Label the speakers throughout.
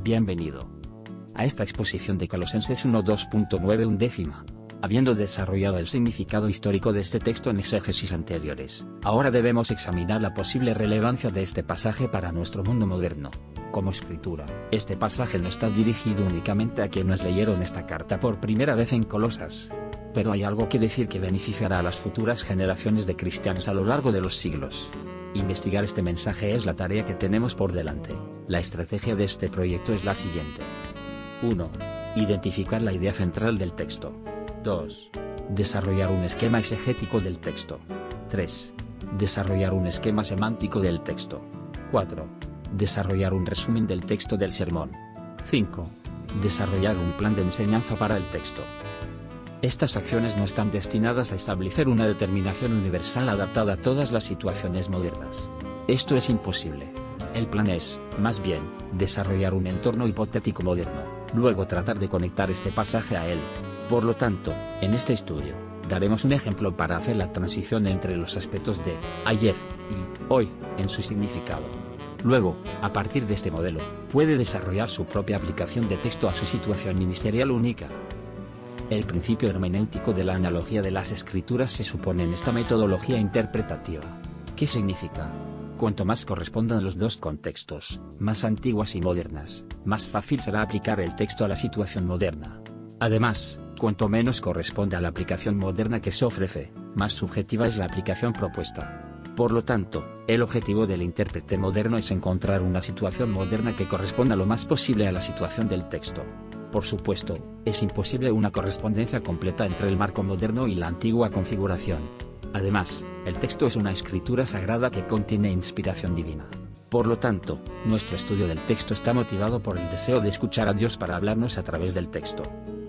Speaker 1: Bienvenido a esta exposición de Colosenses 1:2.9 undécima. Habiendo desarrollado el significado histórico de este texto en exégesis anteriores, ahora debemos examinar la posible relevancia de este pasaje para nuestro mundo moderno. Como escritura, este pasaje no está dirigido únicamente a quienes leyeron esta carta por primera vez en Colosas. Pero hay algo que decir que beneficiará a las futuras generaciones de cristianos a lo largo de los siglos. Investigar este mensaje es la tarea que tenemos por delante. La estrategia de este proyecto es la siguiente. 1. Identificar la idea central del texto. 2. Desarrollar un esquema exegético del texto. 3. Desarrollar un esquema semántico del texto. 4. Desarrollar un resumen del texto del sermón. 5. Desarrollar un plan de enseñanza para el texto. Estas acciones no están destinadas a establecer una determinación universal adaptada a todas las situaciones modernas. Esto es imposible. El plan es, más bien, desarrollar un entorno hipotético moderno, luego tratar de conectar este pasaje a él. Por lo tanto, en este estudio, daremos un ejemplo para hacer la transición entre los aspectos de ayer y hoy, en su significado. Luego, a partir de este modelo, puede desarrollar su propia aplicación de texto a su situación ministerial única. El principio hermenéutico de la analogía de las escrituras se supone en esta metodología interpretativa. ¿Qué significa? Cuanto más correspondan los dos contextos, más antiguas y modernas, más fácil será aplicar el texto a la situación moderna. Además, cuanto menos corresponde a la aplicación moderna que se ofrece, más subjetiva es la aplicación propuesta. Por lo tanto, el objetivo del intérprete moderno es encontrar una situación moderna que corresponda lo más posible a la situación del texto. Por supuesto, es imposible una correspondencia completa entre el marco moderno y la antigua configuración. Además, el texto es una escritura sagrada que contiene inspiración divina. Por lo tanto, nuestro estudio del texto está motivado por el deseo de escuchar a Dios para hablarnos a través del texto.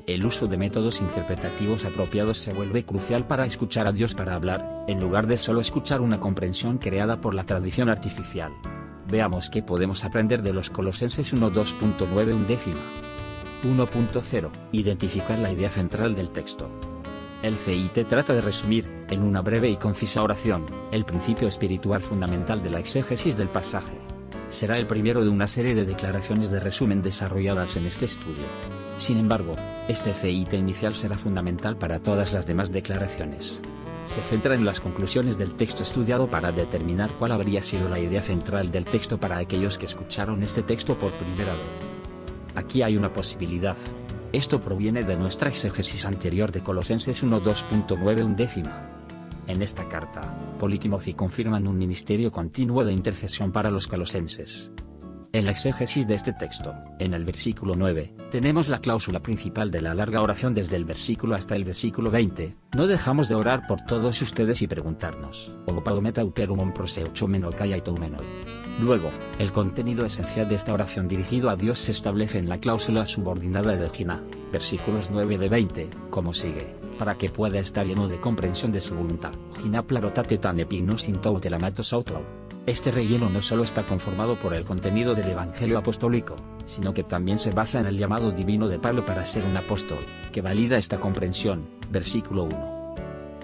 Speaker 1: El uso de métodos interpretativos apropiados se vuelve crucial para escuchar a Dios para hablar, en lugar de solo escuchar una comprensión creada por la tradición artificial. Veamos qué podemos aprender de los Colosenses 1:2.9 undécima. 1.0. Identificar la idea central del texto. El CIT trata de resumir, en una breve y concisa oración, el principio espiritual fundamental de la exégesis del pasaje. Será el primero de una serie de declaraciones de resumen desarrolladas en este estudio. Sin embargo, este CIT inicial será fundamental para todas las demás declaraciones. Se centra en las conclusiones del texto estudiado para determinar cuál habría sido la idea central del texto para aquellos que escucharon este texto por primera vez. Aquí hay una posibilidad. Esto proviene de nuestra exégesis anterior de Colosenses 1:2.9 undécima. En esta carta, Paul y Timothy confirman un ministerio continuo de intercesión para los colosenses. En la exégesis de este texto, en el versículo 9, tenemos la cláusula principal de la larga oración desde el versículo hasta el versículo 20, no dejamos de orar por todos ustedes y preguntarnos, o padometa uperumon proseuchomen kaiaitoumenoi. Luego, el contenido esencial de esta oración dirigido a Dios se establece en la cláusula subordinada de Gina, versículos 9 de 20, como sigue, para que pueda estar lleno de comprensión de su voluntad. Gina plarotate tan epinus intoutelamatos outro. Este relleno no solo está conformado por el contenido del Evangelio apostólico, sino que también se basa en el llamado divino de Pablo para ser un apóstol, que valida esta comprensión, versículo 1.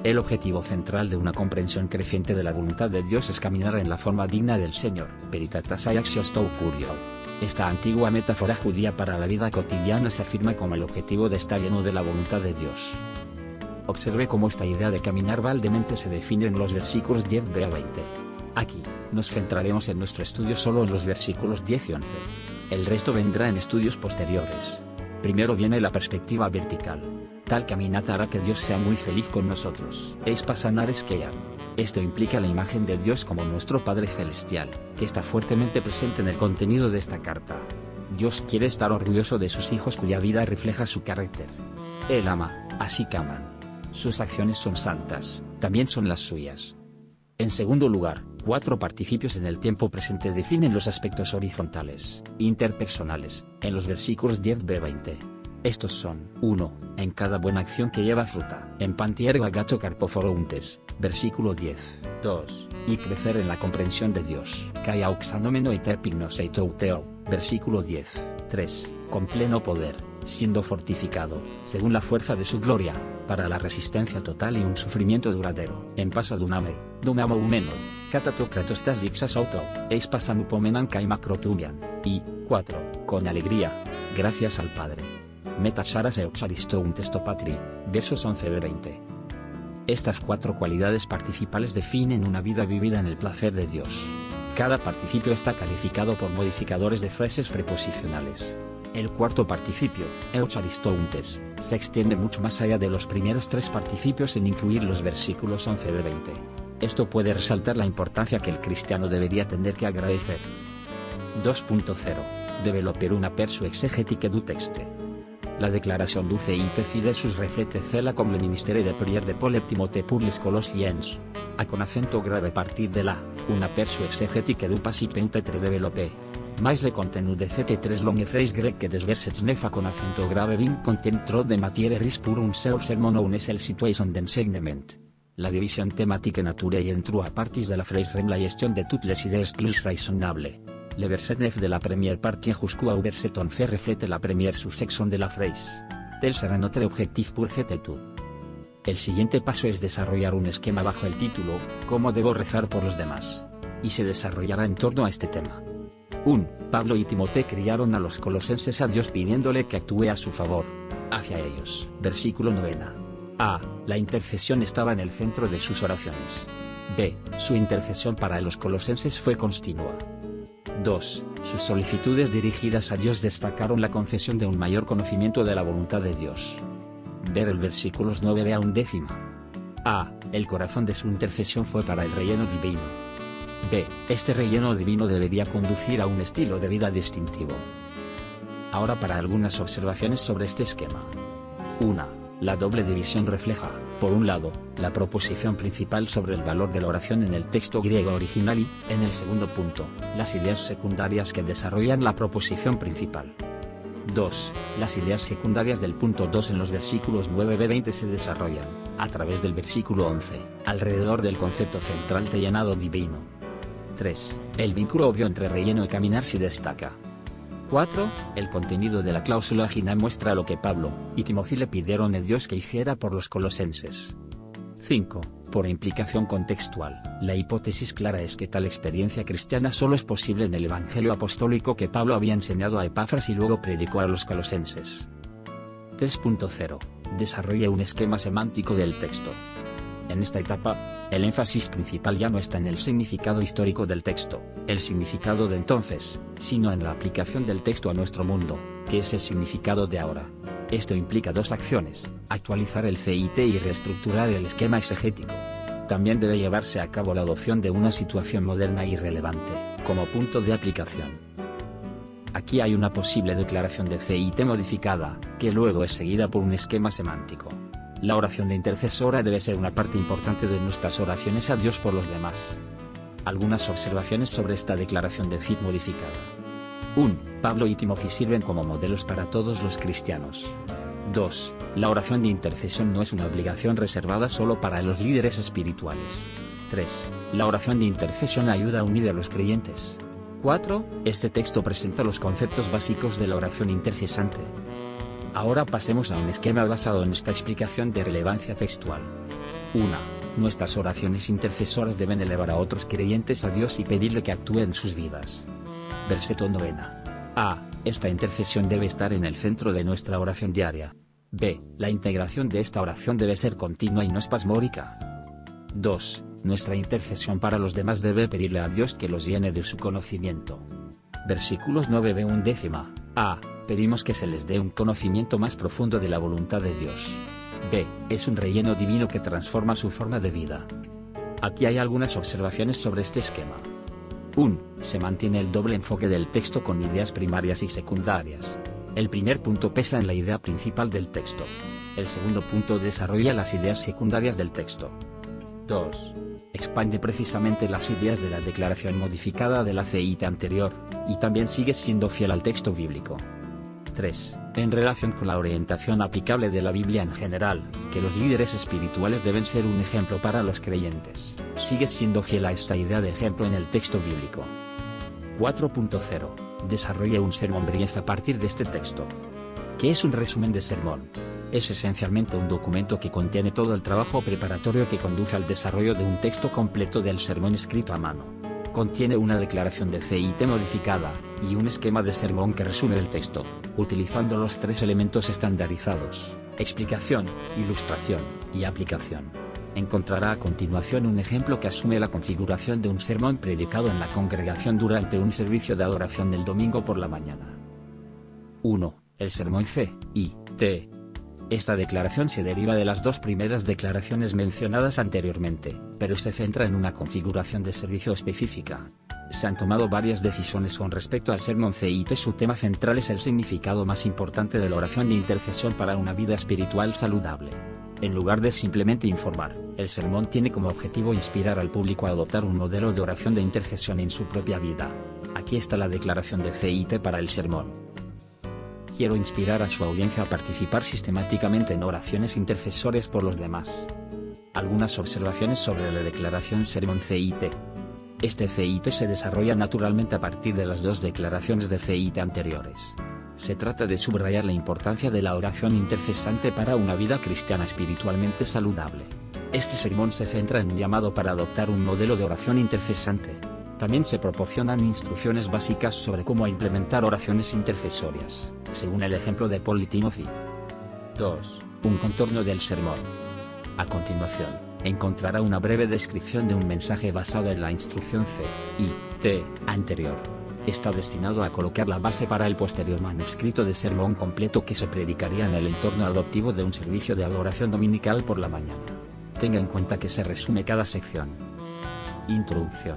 Speaker 1: El objetivo central de una comprensión creciente de la voluntad de Dios es caminar en la forma digna del Señor, peritatas aiaxios tou curio. Esta antigua metáfora judía para la vida cotidiana se afirma como el objetivo de estar lleno de la voluntad de Dios. Observe cómo esta idea de caminar valdemente se define en los versículos 10b a 20. Aquí, nos centraremos en nuestro estudio solo en los versículos 10 y 11. El resto vendrá en estudios posteriores. Primero viene la perspectiva vertical. Tal caminata hará que Dios sea muy feliz con nosotros. Es pasanar esquean. Esto implica la imagen de Dios como nuestro Padre Celestial, que está fuertemente presente en el contenido de esta carta. Dios quiere estar orgulloso de sus hijos cuya vida refleja su carácter. Él ama, así que aman. Sus acciones son santas, también son las suyas. En segundo lugar, 4 participios en el tiempo presente definen los aspectos horizontales, interpersonales, en los versículos 10b-20. Estos son: 1. En cada buena acción que lleva fruta, en pantierga gacho carpoforontes, versículo 10. 2. Y crecer en la comprensión de Dios, kai auxanomeno y terpignos eitouteo, versículo 10. 3. Con pleno poder, siendo fortificado, según la fuerza de su gloria, para la resistencia total y un sufrimiento duradero, en pasa duname, dumamo humeno, katatokratos dixas auto, eis pasan upomenan kai macrotumian, y, 4, con alegría, gracias al Padre. Metacharas eucharisto un testo patri, versos 11-20. Estas 4 cualidades participales definen una vida vivida en el placer de Dios. Cada participio está calificado por modificadores de frases preposicionales. El cuarto participio, eucharistountes, se extiende mucho más allá de los primeros 3 participios en incluir los versículos 11-20. Esto puede resaltar la importancia que el cristiano debería tener que agradecer. 2.0. Developer una persu exegética du texte. La declaración du CIT Fidesus reflete cela com le ministeri de prier de Paul et Timothée pour les Colossiens. A con acento grave partir de la, una persu exegética du passage peut être développée. Mais le contenu de CT3 longue phrase grec que des versets nefa con acento grave bin content trop de matière riche pour un seul sermon ou une seule situation d'enseignement. La división thématique naturelle en 3 parties de la phrase rem la gestion de toutes les idées plus raisonnables. Le verset 9 de la première partie jusqu'au verset 11 reflète la première sous-section de la phrase. Tel será notre objectif pour cette étude. El siguiente paso es desarrollar un esquema bajo el título, ¿Cómo debo rezar por los demás? Y se desarrollará en torno a este tema. 1. Pablo y Timote criaron a los colosenses a Dios pidiéndole que actúe a su favor, hacia ellos. Versículo 9. A. La intercesión estaba en el centro de sus oraciones. B. Su intercesión para los colosenses fue continua. 2. Sus solicitudes dirigidas a Dios destacaron la concesión de un mayor conocimiento de la voluntad de Dios. Ver el versículos 9 a 11. A. El corazón de su intercesión fue para el relleno divino. B. Este relleno divino debería conducir a un estilo de vida distintivo. Ahora para algunas observaciones sobre este esquema. 1. La doble división refleja, por un lado, la proposición principal sobre el valor de la oración en el texto griego original y, en el segundo punto, las ideas secundarias que desarrollan la proposición principal. 2. Las ideas secundarias del punto 2 en los versículos 9b-20 se desarrollan, a través del versículo 11, alrededor del concepto central de llenado divino. 3. El vínculo obvio entre relleno y caminar se destaca. 4. El contenido de la cláusula final muestra lo que Pablo y Timoteo le pidieron a Dios que hiciera por los colosenses. 5. Por implicación contextual, la hipótesis clara es que tal experiencia cristiana solo es posible en el evangelio apostólico que Pablo había enseñado a Epafras y luego predicó a los colosenses. 3.0. Desarrolla un esquema semántico del texto. En esta etapa, el énfasis principal ya no está en el significado histórico del texto, el significado de entonces, sino en la aplicación del texto a nuestro mundo, que es el significado de ahora. Esto implica 2 acciones: actualizar el CIT y reestructurar el esquema exegético. También debe llevarse a cabo la adopción de una situación moderna y relevante, como punto de aplicación. Aquí hay una posible declaración de CIT modificada, que luego es seguida por un esquema semántico. La oración de intercesora debe ser una parte importante de nuestras oraciones a Dios por los demás. Algunas observaciones sobre esta declaración de CIT modificada. 1. Pablo y Timoteo sirven como modelos para todos los cristianos. 2. La oración de intercesión no es una obligación reservada solo para los líderes espirituales. 3. La oración de intercesión ayuda a unir a los creyentes. 4. Este texto presenta los conceptos básicos de la oración intercesante. Ahora pasemos a un esquema basado en esta explicación de relevancia textual. 1. Nuestras oraciones intercesoras deben elevar a otros creyentes a Dios y pedirle que actúe en sus vidas. Verseto 9. A. Esta intercesión debe estar en el centro de nuestra oración diaria. B. La integración de esta oración debe ser continua y no espasmódica. 2. Nuestra intercesión para los demás debe pedirle a Dios que los llene de su conocimiento. Versículos 9b-11. A. Pedimos que se les dé un conocimiento más profundo de la voluntad de Dios. B. Es un relleno divino que transforma su forma de vida. Aquí hay algunas observaciones sobre este esquema. 1. Se mantiene el doble enfoque del texto con ideas primarias y secundarias. El primer punto pesa en la idea principal del texto. El segundo punto desarrolla las ideas secundarias del texto. 2. Expande precisamente las ideas de la declaración modificada de la CIT anterior, y también sigue siendo fiel al texto bíblico. 3. En relación con la orientación aplicable de la Biblia en general, que los líderes espirituales deben ser un ejemplo para los creyentes, sigue siendo fiel a esta idea de ejemplo en el texto bíblico. 4.0. Desarrolla un sermón brief a partir de este texto. ¿Qué es un resumen de sermón? Es esencialmente un documento que contiene todo el trabajo preparatorio que conduce al desarrollo de un texto completo del sermón escrito a mano. Contiene una declaración de fe y té modificada, y un esquema de sermón que resume el texto, utilizando los 3 elementos estandarizados: explicación, ilustración, y aplicación. Encontrará a continuación un ejemplo que asume la configuración de un sermón predicado en la congregación durante un servicio de adoración del domingo por la mañana. 1. El sermón C, I, T. Esta declaración se deriva de las 2 primeras declaraciones mencionadas anteriormente, pero se centra en una configuración de servicio específica. Se han tomado varias decisiones con respecto al sermón CIT. Su tema central es el significado más importante de la oración de intercesión para una vida espiritual saludable. En lugar de simplemente informar, el sermón tiene como objetivo inspirar al público a adoptar un modelo de oración de intercesión en su propia vida. Aquí está la declaración de CIT para el sermón. Quiero inspirar a su audiencia a participar sistemáticamente en oraciones intercesores por los demás. Algunas observaciones sobre la declaración sermón CIT. Este CIT se desarrolla naturalmente a partir de las 2 declaraciones de CIT anteriores. Se trata de subrayar la importancia de la oración intercesante para una vida cristiana espiritualmente saludable. Este sermón se centra en un llamado para adoptar un modelo de oración intercesante. También se proporcionan instrucciones básicas sobre cómo implementar oraciones intercesorias, según el ejemplo de Paul y Timothy. 2. Un contorno del sermón. A continuación, encontrará una breve descripción de un mensaje basado en la instrucción C, I, T, anterior. Está destinado a colocar la base para el posterior manuscrito de sermón completo que se predicaría en el entorno adoptivo de un servicio de adoración dominical por la mañana. Tenga en cuenta que se resume cada sección. Introducción.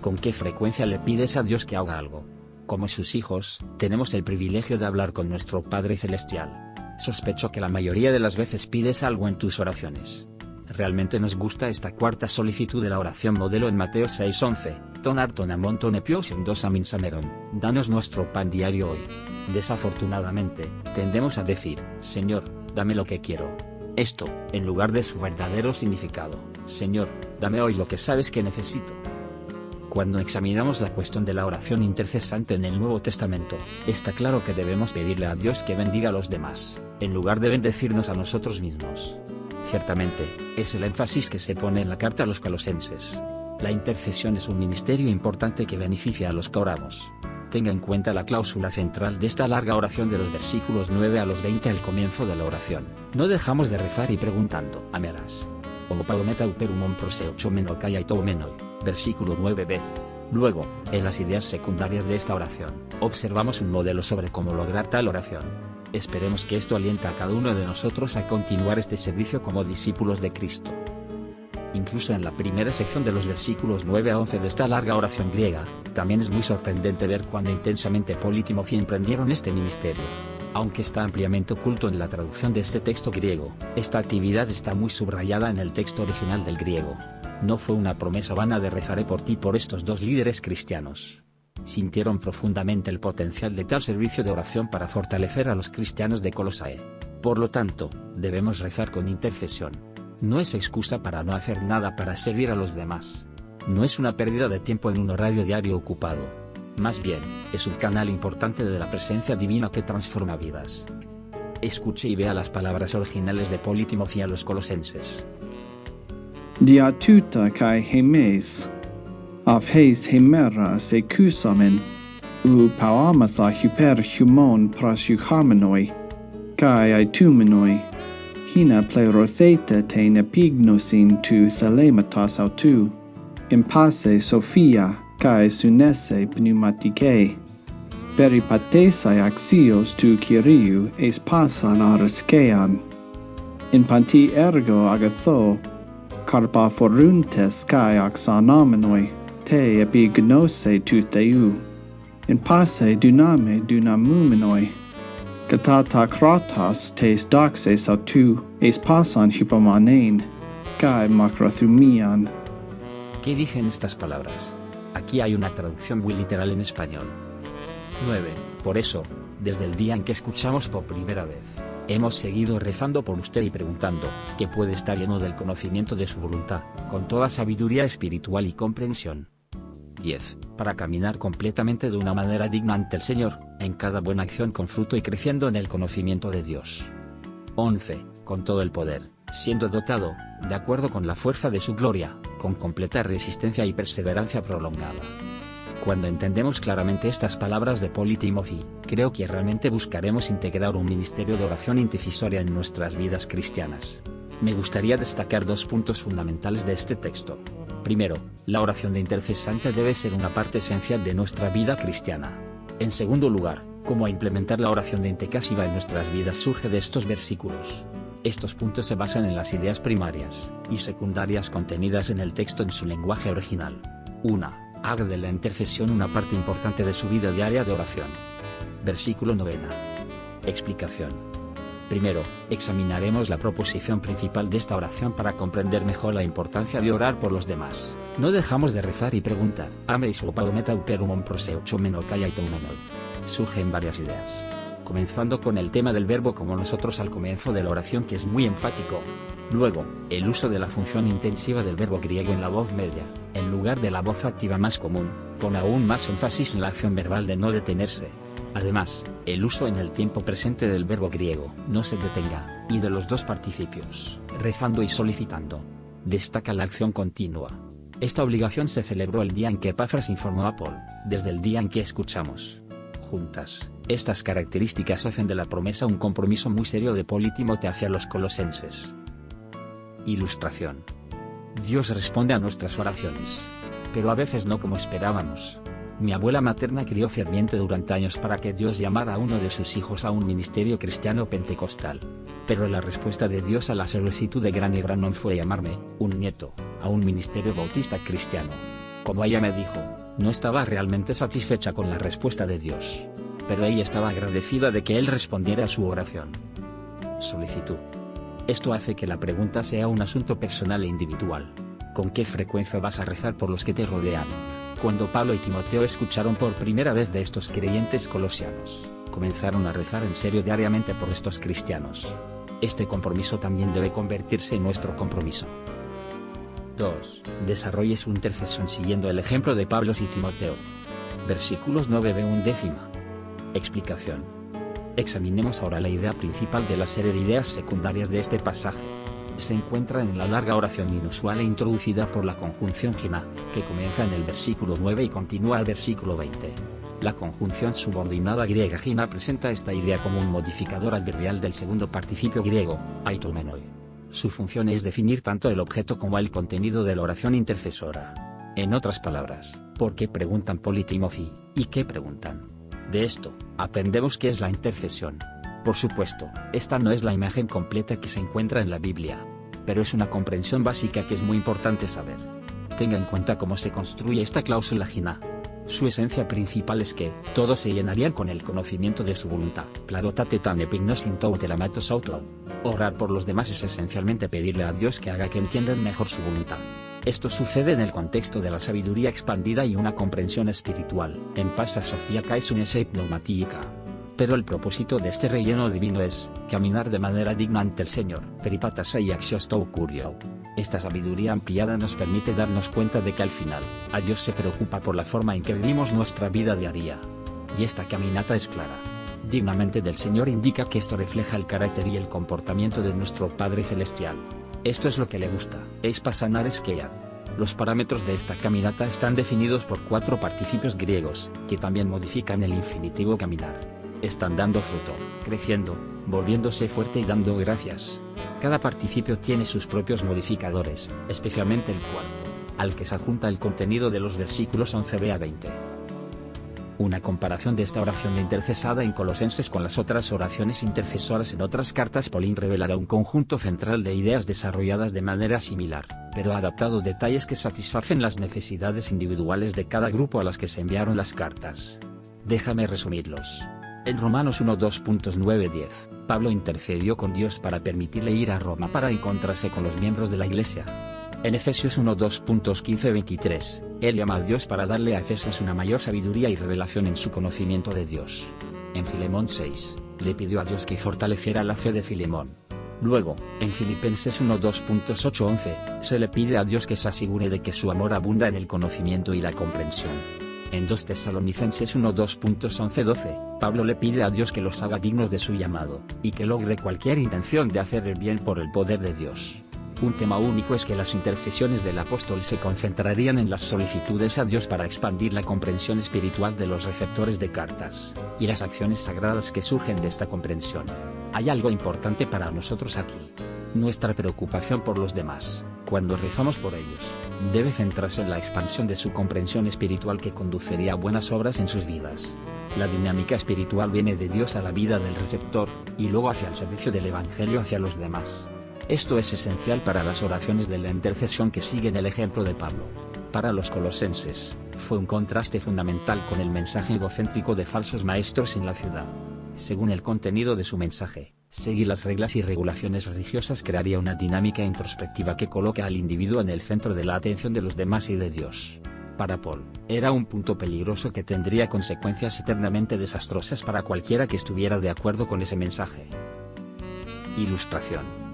Speaker 1: ¿Con qué frecuencia le pides a Dios que haga algo? Como sus hijos, tenemos el privilegio de hablar con nuestro Padre Celestial. Sospecho que la mayoría de las veces pides algo en tus oraciones. Realmente nos gusta esta cuarta solicitud de la oración modelo en Mateo 6:11, Tonar tonamon tonepios dos amin sameron, danos nuestro pan diario hoy. Desafortunadamente, tendemos a decir, Señor, dame lo que quiero. Esto, en lugar de su verdadero significado, Señor, dame hoy lo que sabes que necesito. Cuando examinamos la cuestión de la oración intercesante en el Nuevo Testamento, está claro que debemos pedirle a Dios que bendiga a los demás, en lugar de bendecirnos a nosotros mismos. Ciertamente, es el énfasis que se pone en la carta a los Colosenses. La intercesión es un ministerio importante que beneficia a los que oramos. Tenga en cuenta la cláusula central de esta larga oración de los versículos 9 a los 20 al comienzo de la oración. No dejamos de rezar y preguntando, amerás. O palometa uperumon proseo chomeno kaya y menoi. Versículo 9b. Luego, en las ideas secundarias de esta oración, observamos un modelo sobre cómo lograr tal oración. Esperemos que esto alienta a cada uno de nosotros a continuar este servicio como discípulos de Cristo. Incluso en la primera sección de los versículos 9 a 11 de esta larga oración griega, también es muy sorprendente ver cuán intensamente Paul y Timothy emprendieron este ministerio. Aunque está ampliamente oculto en la traducción de este texto griego, esta actividad está muy subrayada en el texto original del griego. No fue una promesa vana de rezaré por ti por estos 2 líderes cristianos. Sintieron profundamente el potencial de tal servicio de oración para fortalecer a los cristianos de Colosae. Por lo tanto, debemos rezar con intercesión. No es excusa para no hacer nada para servir a los demás. No es una pérdida de tiempo en un horario diario ocupado. Más bien, es un canal importante de la presencia divina que transforma vidas. Escuche y vea las palabras originales de Paul y Timothy a los Colosenses.
Speaker 2: Dia tuta kai hemes, af heis hemera se kusamen, pauamatha hyper humon pras euchamenoi, kai aitumenoi, hina pleurotheta tein epignosin tu thelematas autu, impasse sophia kai sunese pneumatike, peripatesai axios tu Kyriou es pasan areskean, in panti ergo agatho, carpa foruntes kai axanomenoi, te epignose tu theu, in passe duname dunamumenoi, katata kratas tes doxes autu, es pasan hypomanein, kai macrothumian.
Speaker 1: ¿Qué dicen estas palabras? Aquí hay una traducción muy literal en español. 9. Por eso, desde el día en que escuchamos por primera vez, hemos seguido rezando por usted y preguntando, que puede estar lleno del conocimiento de su voluntad, con toda sabiduría espiritual y comprensión. 10. Para caminar completamente de una manera digna ante el Señor, en cada buena acción con fruto y creciendo en el conocimiento de Dios. 11. Con todo el poder, siendo dotado, de acuerdo con la fuerza de su gloria, con completa resistencia y perseverancia prolongada. Cuando entendemos claramente estas palabras de Paul y Timothy, creo que realmente buscaremos integrar un ministerio de oración intercesoria en nuestras vidas cristianas. Me gustaría destacar 2 puntos fundamentales de este texto. Primero, la oración de intercesante debe ser una parte esencial de nuestra vida cristiana. En segundo lugar, cómo implementar la oración de intercesiva en nuestras vidas surge de estos versículos. Estos puntos se basan en las ideas primarias y secundarias contenidas en el texto en su lenguaje original. 1. Haga de la intercesión una parte importante de su vida diaria de oración. Versículo 9. Explicación. Primero, examinaremos la proposición principal de esta oración para comprender mejor la importancia de orar por los demás. No dejamos de rezar y preguntar, ameis o padometa uperumon proseucho menocayaitou. Surgen varias ideas. Comenzando con el tema del verbo como nosotros al comienzo de la oración, que es muy enfático. Luego, el uso de la función intensiva del verbo griego en la voz media, en lugar de la voz activa más común, con aún más énfasis en la acción verbal de no detenerse. Además, el uso en el tiempo presente del verbo griego, no se detenga, y de los 2 participios, rezando y solicitando. Destaca la acción continua. Esta obligación se celebró el día en que Epafras informó a Paul, desde el día en que escuchamos. Juntas, estas características hacen de la promesa un compromiso muy serio de Paul y Timoteo hacia los colosenses. Ilustración. Dios responde a nuestras oraciones, pero a veces no como esperábamos. Mi abuela materna crió ferviente durante años para que Dios llamara a uno de sus hijos a un ministerio cristiano pentecostal. Pero la respuesta de Dios a la solicitud de Granny Branham fue llamarme, un nieto, a un ministerio bautista cristiano. Como ella me dijo, no estaba realmente satisfecha con la respuesta de Dios, pero ella estaba agradecida de que Él respondiera a su oración. Solicitud. Esto hace que la pregunta sea un asunto personal e individual. ¿Con qué frecuencia vas a rezar por los que te rodean? Cuando Pablo y Timoteo escucharon por primera vez de estos creyentes colosianos, comenzaron a rezar en serio diariamente por estos cristianos. Este compromiso también debe convertirse en nuestro compromiso. 2. Desarrolle su intercesión siguiendo el ejemplo de Pablo y Timoteo. Versículos 9b-10. Explicación. Examinemos ahora la idea principal de la serie de ideas secundarias de este pasaje. Se encuentra en la larga oración inusual e introducida por la conjunción gina, que comienza en el versículo 9 y continúa al versículo 20. La conjunción subordinada griega gina presenta esta idea como un modificador adverbial del segundo participio griego, aitomenoi. Su función es definir tanto el objeto como el contenido de la oración intercesora. En otras palabras, ¿por qué preguntan Paul y Timothy, y qué preguntan? De esto, aprendemos qué es la intercesión. Por supuesto, esta no es la imagen completa que se encuentra en la Biblia, pero es una comprensión básica que es muy importante saber. Tenga en cuenta cómo se construye esta cláusula gina. Su esencia principal es que todos se llenarían con el conocimiento de su voluntad. Orar por los demás es esencialmente pedirle a Dios que haga que entiendan mejor su voluntad. Esto sucede en el contexto de la sabiduría expandida y una comprensión espiritual. En Pasa Sofía Kaisunesei Pneumatica. Pero el propósito de este relleno divino es caminar de manera digna ante el Señor. Peripatasa y Axiostou Curio. Esta sabiduría ampliada nos permite darnos cuenta de que al final, a Dios se preocupa por la forma en que vivimos nuestra vida diaria. Y esta caminata es clara. Dignamente del Señor indica que esto refleja el carácter y el comportamiento de nuestro Padre Celestial. Esto es lo que le gusta. Eis pasanares quean. Los parámetros de esta caminata están definidos por 4 participios griegos, que también modifican el infinitivo caminar. Están dando fruto, creciendo, volviéndose fuerte y dando gracias. Cada participio tiene sus propios modificadores, especialmente el cuarto, al que se adjunta el contenido de los versículos 11b-20. Una comparación de esta oración de intercesada en Colosenses con las otras oraciones intercesoras en otras cartas Paulín revelará un conjunto central de ideas desarrolladas de manera similar, pero adaptado detalles que satisfacen las necesidades individuales de cada grupo a las que se enviaron las cartas. Déjame resumirlos. En Romanos 1:2.9-10, Pablo intercedió con Dios para permitirle ir a Roma para encontrarse con los miembros de la iglesia. En Efesios 1:2.15-23, él llama a Dios para darle a Efesios una mayor sabiduría y revelación en su conocimiento de Dios. En Filemón 6, le pidió a Dios que fortaleciera la fe de Filemón. Luego, en Filipenses 1:2.8-11, se le pide a Dios que se asegure de que su amor abunda en el conocimiento y la comprensión. En 2 Tesalonicenses 1:2.11-12, Pablo le pide a Dios que los haga dignos de su llamado, y que logre cualquier intención de hacer el bien por el poder de Dios. Un tema único es que las intercesiones del apóstol se concentrarían en las solicitudes a Dios para expandir la comprensión espiritual de los receptores de cartas, y las acciones sagradas que surgen de esta comprensión. Hay algo importante para nosotros aquí. Nuestra preocupación por los demás, cuando rezamos por ellos, debe centrarse en la expansión de su comprensión espiritual que conduciría a buenas obras en sus vidas. La dinámica espiritual viene de Dios a la vida del receptor, y luego hacia el servicio del Evangelio hacia los demás. Esto es esencial para las oraciones de la intercesión que siguen el ejemplo de Pablo. Para los colosenses, fue un contraste fundamental con el mensaje egocéntrico de falsos maestros en la ciudad. Según el contenido de su mensaje, seguir las reglas y regulaciones religiosas crearía una dinámica introspectiva que coloca al individuo en el centro de la atención de los demás y de Dios. Para Paul, era un punto peligroso que tendría consecuencias eternamente desastrosas para cualquiera que estuviera de acuerdo con ese mensaje. Ilustración.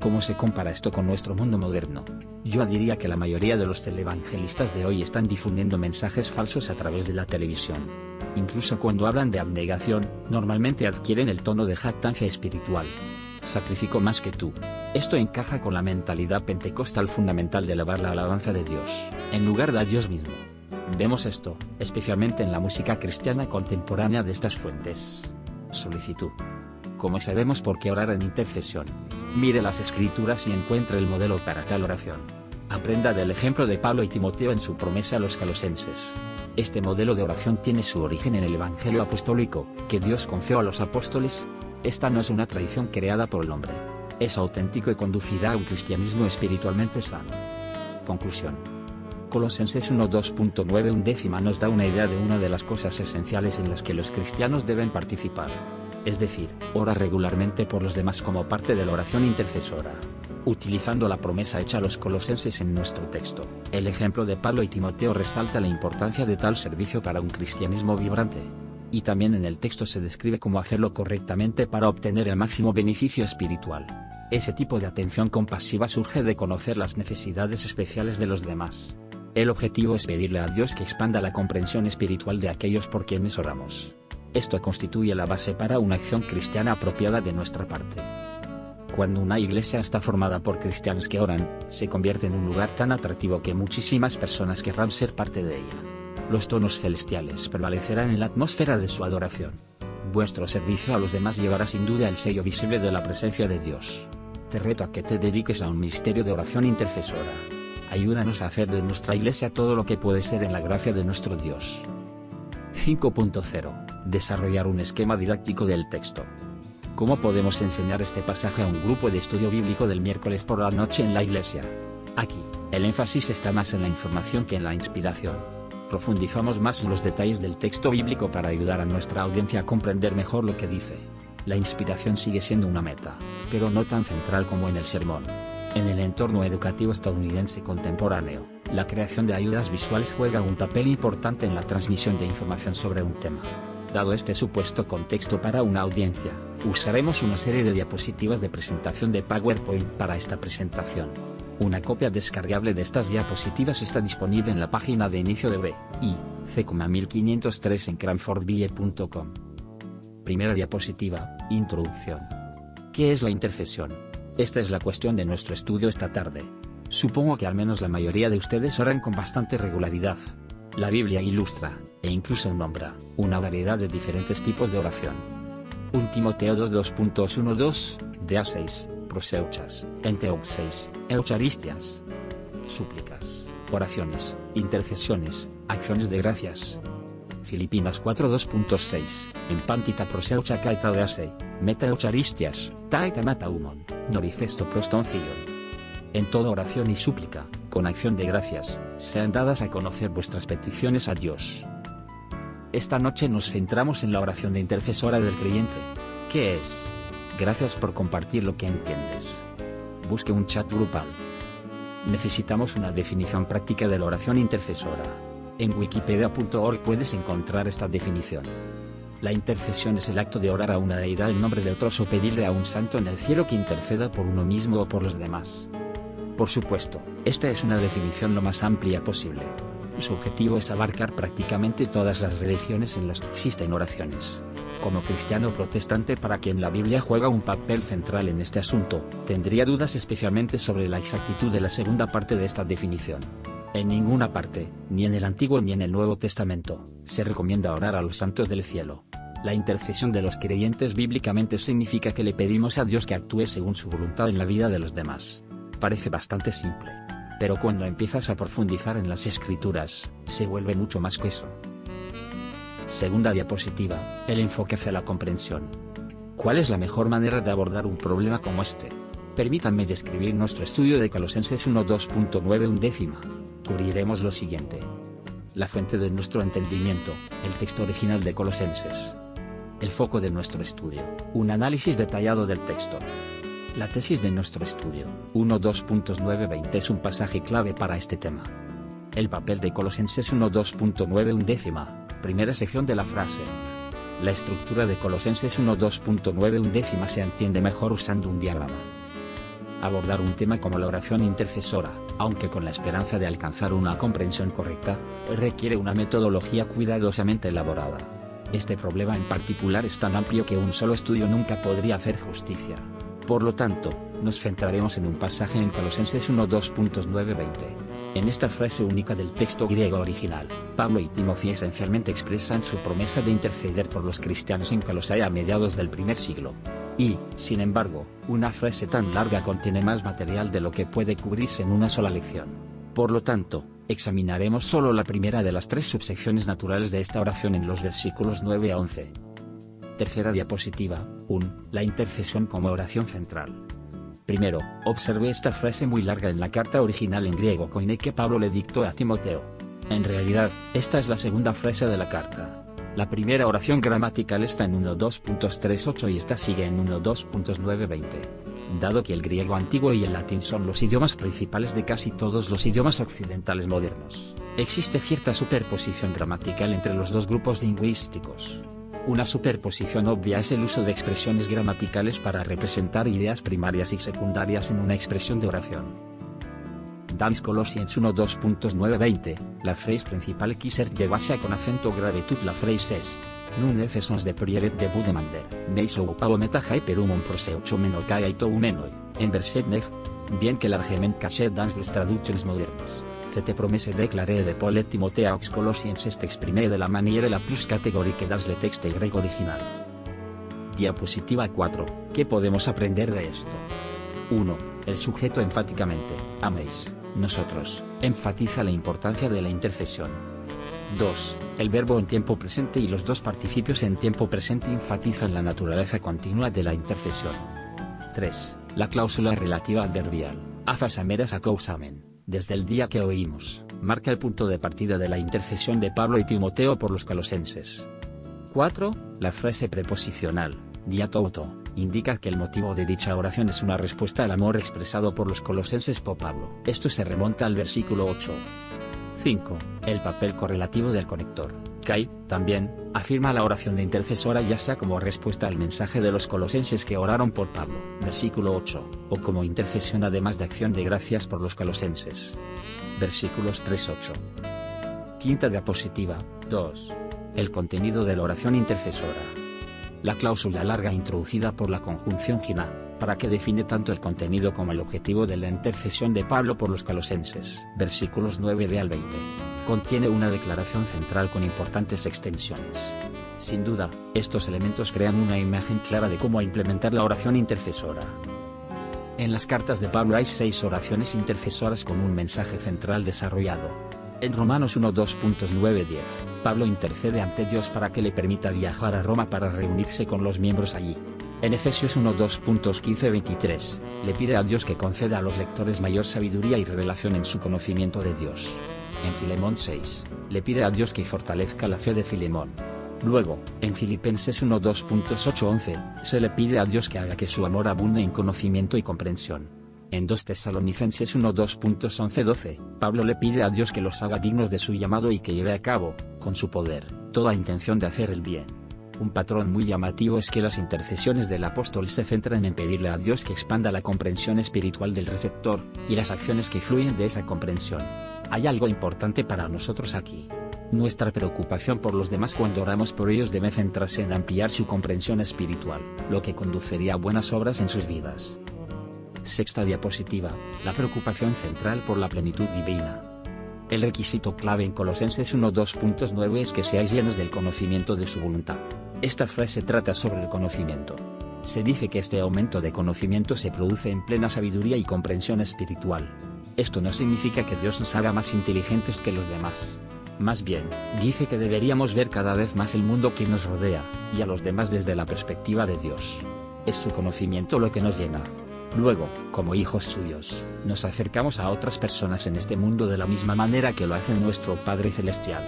Speaker 1: ¿Cómo se compara esto con nuestro mundo moderno? Yo diría que la mayoría de los televangelistas de hoy están difundiendo mensajes falsos a través de la televisión. Incluso cuando hablan de abnegación, normalmente adquieren el tono de jactancia espiritual. Sacrifico más que tú. Esto encaja con la mentalidad pentecostal fundamental de elevar la alabanza de Dios, en lugar de a Dios mismo. Vemos esto, especialmente en la música cristiana contemporánea de estas fuentes. Solicitud. ¿Cómo sabemos por qué orar en intercesión? Mire las escrituras y encuentre el modelo para tal oración. Aprenda del ejemplo de Pablo y Timoteo en su promesa a los colosenses. Este modelo de oración tiene su origen en el Evangelio apostólico, que Dios confió a los apóstoles. Esta no es una tradición creada por el hombre. Es auténtico y conducirá a un cristianismo espiritualmente sano. Conclusión. Colosenses 1:2.9 nos da una idea de una de las cosas esenciales en las que los cristianos deben participar. Es decir, ora regularmente por los demás como parte de la oración intercesora. Utilizando la promesa hecha a los colosenses en nuestro texto, el ejemplo de Pablo y Timoteo resalta la importancia de tal servicio para un cristianismo vibrante. Y también en el texto se describe cómo hacerlo correctamente para obtener el máximo beneficio espiritual. Ese tipo de atención compasiva surge de conocer las necesidades especiales de los demás. El objetivo es pedirle a Dios que expanda la comprensión espiritual de aquellos por quienes oramos. Esto constituye la base para una acción cristiana apropiada de nuestra parte. Cuando una iglesia está formada por cristianos que oran, se convierte en un lugar tan atractivo que muchísimas personas querrán ser parte de ella. Los tonos celestiales prevalecerán en la atmósfera de su adoración. Vuestro servicio a los demás llevará sin duda el sello visible de la presencia de Dios. Te reto a que te dediques a un ministerio de oración intercesora. Ayúdanos a hacer de nuestra iglesia todo lo que puede ser en la gracia de nuestro Dios. 5.0. Desarrollar un esquema didáctico del texto. ¿Cómo podemos enseñar este pasaje a un grupo de estudio bíblico del miércoles por la noche en la iglesia? Aquí, el énfasis está más en la información que en la inspiración. Profundizamos más en los detalles del texto bíblico para ayudar a nuestra audiencia a comprender mejor lo que dice. La inspiración sigue siendo una meta, pero no tan central como en el sermón. En el entorno educativo estadounidense contemporáneo, la creación de ayudas visuales juega un papel importante en la transmisión de información sobre un tema. Dado este supuesto contexto para una audiencia, usaremos una serie de diapositivas de presentación de PowerPoint para esta presentación. Una copia descargable de estas diapositivas está disponible en la página de inicio de B.I.C. 1503 en cranfordville.com. Primera diapositiva, Introducción. ¿Qué es la intercesión? Esta es la cuestión de nuestro estudio esta tarde. Supongo que al menos la mayoría de ustedes oran con bastante regularidad. La Biblia ilustra, e incluso nombra, una variedad de diferentes tipos de oración. 1 Timoteo 2:2.12, de A6, proseuchas, enteuxeis, eucharistias. Súplicas, oraciones, intercesiones, acciones de gracias. Filipinas 4:2.6, en pantita proseucha kaita de A6, meta eucharistias, taita mata humon, norifesto prostoncion. En toda oración y súplica, con acción de gracias, sean dadas a conocer vuestras peticiones a Dios. Esta noche nos centramos en la oración de intercesora del creyente. ¿Qué es? Gracias por compartir lo que entiendes. Busque un chat grupal. Necesitamos una definición práctica de la oración intercesora. En wikipedia.org puedes encontrar esta definición. La intercesión es el acto de orar a una deidad en nombre de otros o pedirle a un santo en el cielo que interceda por uno mismo o por los demás. Por supuesto, esta es una definición lo más amplia posible. Su objetivo es abarcar prácticamente todas las religiones en las que existen oraciones. Como cristiano protestante para quien la Biblia juega un papel central en este asunto, tendría dudas especialmente sobre la exactitud de la segunda parte de esta definición. En ninguna parte, ni en el Antiguo ni en el Nuevo Testamento, se recomienda orar a los santos del cielo. La intercesión de los creyentes bíblicamente significa que le pedimos a Dios que actúe según su voluntad en la vida de los demás. Parece bastante simple. Pero cuando empiezas a profundizar en las Escrituras, se vuelve mucho más que eso. Segunda diapositiva, el enfoque hacia la comprensión. ¿Cuál es la mejor manera de abordar un problema como este? Permítanme describir nuestro estudio de Colosenses 1:2.9. Cubriremos lo siguiente. La fuente de nuestro entendimiento, el texto original de Colosenses. El foco de nuestro estudio, un análisis detallado del texto. La tesis de nuestro estudio, 1:2.920 es un pasaje clave para este tema. El papel de Colosenses 1:2.9. Primera sección de la frase. La estructura de Colosenses 1:2.9 se entiende mejor usando un diagrama. Abordar un tema como la oración intercesora, aunque con la esperanza de alcanzar una comprensión correcta, requiere una metodología cuidadosamente elaborada. Este problema en particular es tan amplio que un solo estudio nunca podría hacer justicia. Por lo tanto, nos centraremos en un pasaje en Colosenses 1:2.920. En esta frase única del texto griego original, Pablo y Timoteo esencialmente expresan su promesa de interceder por los cristianos en Colosai a mediados del primer siglo. Y, sin embargo, una frase tan larga contiene más material de lo que puede cubrirse en una sola lección. Por lo tanto, examinaremos solo la primera de las tres subsecciones naturales de esta oración en los versículos 9 a 11. Tercera diapositiva, 1. La intercesión como oración central. Primero, observe esta frase muy larga en la carta original en griego koine que Pablo le dictó a Timoteo. En realidad, esta es la segunda frase de la carta. La primera oración gramatical está en 1:2.38 y esta sigue en 1:2.920. Dado que el griego antiguo y el latín son los idiomas principales de casi todos los idiomas occidentales modernos, existe cierta superposición gramatical entre los dos grupos lingüísticos. Una superposición obvia es el uso de expresiones gramaticales para representar ideas primarias y secundarias en una expresión de oración. Dans Colossiens 1:2.920, la frase principal qui sert de base con acento grave toute la phrase est, nun efesons de prieret de vous demander, mais ou pao metajae per un proseucho menocai aito umenoi, en verset 9, bien que l'argument caché dans les traductions modernes. Cette promesse déclarée de Paul et Timothée aux Colossiens est exprimée de la manière la plus catégorique dans le texte grego original. Diapositiva 4. ¿Qué podemos aprender de esto? 1. El sujeto enfáticamente, améis, nosotros, enfatiza la importancia de la intercesión. 2. El verbo en tiempo presente y los dos participios en tiempo presente enfatizan la naturaleza continua de la intercesión. 3. La cláusula relativa adverbial, afas ameras acousamen, desde el día que oímos, marca el punto de partida de la intercesión de Pablo y Timoteo por los colosenses. 4. La frase preposicional, diatouto, indica que el motivo de dicha oración es una respuesta al amor expresado por los colosenses por Pablo. Esto se remonta al versículo 8. 5. El papel correlativo del conector, kai, también, afirma la oración de intercesora ya sea como respuesta al mensaje de los colosenses que oraron por Pablo, versículo 8, o como intercesión además de acción de gracias por los colosenses. Versículos 3-8. Quinta diapositiva, 2. El contenido de la oración intercesora. La cláusula larga introducida por la conjunción gina, para que define tanto el contenido como el objetivo de la intercesión de Pablo por los colosenses, versículos 9b al 20, contiene una declaración central con importantes extensiones. Sin duda, estos elementos crean una imagen clara de cómo implementar la oración intercesora. En las cartas de Pablo hay 6 oraciones intercesoras con un mensaje central desarrollado. En Romanos 1:2.9-10, Pablo intercede ante Dios para que le permita viajar a Roma para reunirse con los miembros allí. En Efesios 1:2.15-23, le pide a Dios que conceda a los lectores mayor sabiduría y revelación en su conocimiento de Dios. En Filemón 6, le pide a Dios que fortalezca la fe de Filemón. Luego, en Filipenses 1:2.8-11, se le pide a Dios que haga que su amor abunde en conocimiento y comprensión. En 2 Tesalonicenses 1:2.11-12, Pablo le pide a Dios que los haga dignos de su llamado y que lleve a cabo, con su poder, toda intención de hacer el bien. Un patrón muy llamativo es que las intercesiones del apóstol se centran en pedirle a Dios que expanda la comprensión espiritual del receptor, y las acciones que fluyen de esa comprensión. Hay algo importante para nosotros aquí. Nuestra preocupación por los demás cuando oramos por ellos debe centrarse en ampliar su comprensión espiritual, lo que conduciría a buenas obras en sus vidas. Sexta diapositiva, la preocupación central por la plenitud divina. El requisito clave en Colosenses 1:2.9 es que seáis llenos del conocimiento de su voluntad. Esta frase trata sobre el conocimiento. Se dice que este aumento de conocimiento se produce en plena sabiduría y comprensión espiritual. Esto no significa que Dios nos haga más inteligentes que los demás. Más bien, dice que deberíamos ver cada vez más el mundo que nos rodea, y a los demás desde la perspectiva de Dios. Es su conocimiento lo que nos llena. Luego, como hijos suyos, nos acercamos a otras personas en este mundo de la misma manera que lo hace nuestro Padre Celestial.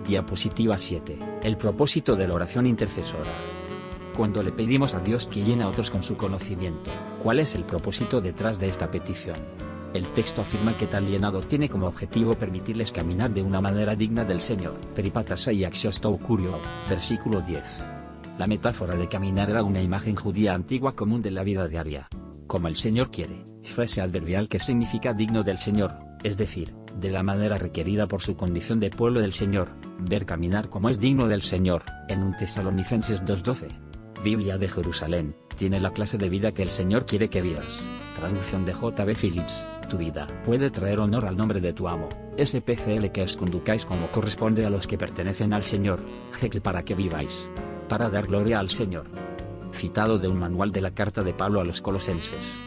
Speaker 1: Diapositiva 7. El propósito de la oración intercesora. Cuando le pedimos a Dios que llene a otros con su conocimiento, ¿cuál es el propósito detrás de esta petición? El texto afirma que tal llenado tiene como objetivo permitirles caminar de una manera digna del Señor. Peripatasa y Axiostou Curio, versículo 10. La metáfora de caminar era una imagen judía antigua común de la vida diaria. Como el Señor quiere, frase adverbial que significa digno del Señor, es decir, de la manera requerida por su condición de pueblo del Señor, ver caminar como es digno del Señor, en 1 Tesalonicenses 2:12. Biblia de Jerusalén, tiene la clase de vida que el Señor quiere que vivas. Traducción de J.B. Phillips. Tu vida puede traer honor al nombre de tu amo, SPCL, que os conducáis como corresponde a los que pertenecen al Señor, Jekyll, para que viváis, para dar gloria al Señor. Citado de un manual de la carta de Pablo a los Colosenses.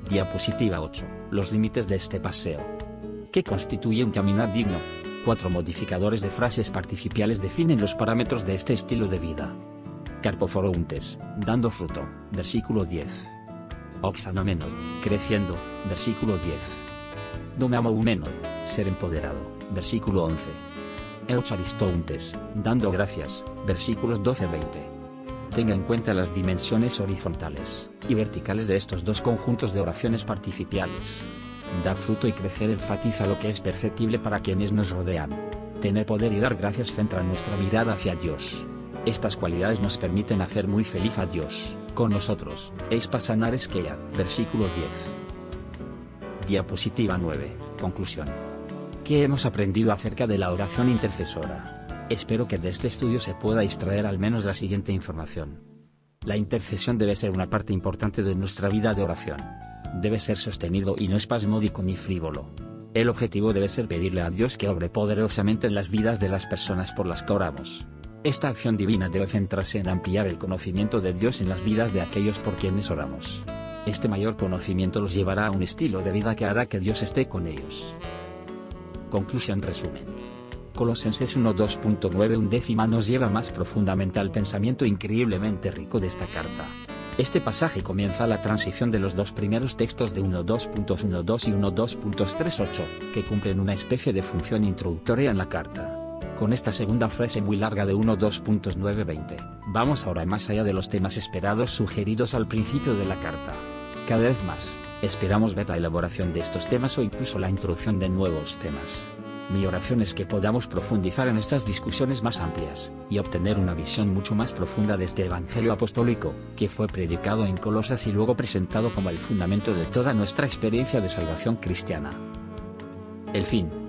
Speaker 1: Diapositiva 8. Los límites de este paseo. ¿Qué constituye un caminar digno? 4 modificadores de frases participiales definen los parámetros de este estilo de vida. Carpoforountes, dando fruto, versículo 10. Oxanomenor, creciendo, versículo 10. Domamoumenor, ser empoderado, versículo 11. Eucharistountes, dando gracias, versículos 12-20. Tenga en cuenta las dimensiones horizontales y verticales de estos dos conjuntos de oraciones participiales. Dar fruto y crecer enfatiza lo que es perceptible para quienes nos rodean. Tener poder y dar gracias centra nuestra mirada hacia Dios. Estas cualidades nos permiten hacer muy feliz a Dios, con nosotros. Eis pasanar esquea, versículo 10. Diapositiva 9, conclusión. ¿Qué hemos aprendido acerca de la oración intercesora? Espero que de este estudio se pueda extraer al menos la siguiente información. La intercesión debe ser una parte importante de nuestra vida de oración. Debe ser sostenido y no espasmódico ni frívolo. El objetivo debe ser pedirle a Dios que obre poderosamente en las vidas de las personas por las que oramos. Esta acción divina debe centrarse en ampliar el conocimiento de Dios en las vidas de aquellos por quienes oramos. Este mayor conocimiento los llevará a un estilo de vida que hará que Dios esté con ellos. Conclusión resumen. Colosenses 1:2.9 undécima nos lleva más profundamente al pensamiento increíblemente rico de esta carta. Este pasaje comienza la transición de los dos primeros textos de 1:2.12 y 1:2.38, que cumplen una especie de función introductoria en la carta. Con esta segunda frase muy larga de 1:2.9-20, vamos ahora más allá de los temas esperados sugeridos al principio de la carta. Cada vez más, esperamos ver la elaboración de estos temas o incluso la introducción de nuevos temas. Mi oración es que podamos profundizar en estas discusiones más amplias, y obtener una visión mucho más profunda de este Evangelio apostólico, que fue predicado en Colosas y luego presentado como el fundamento de toda nuestra experiencia de salvación cristiana. El fin.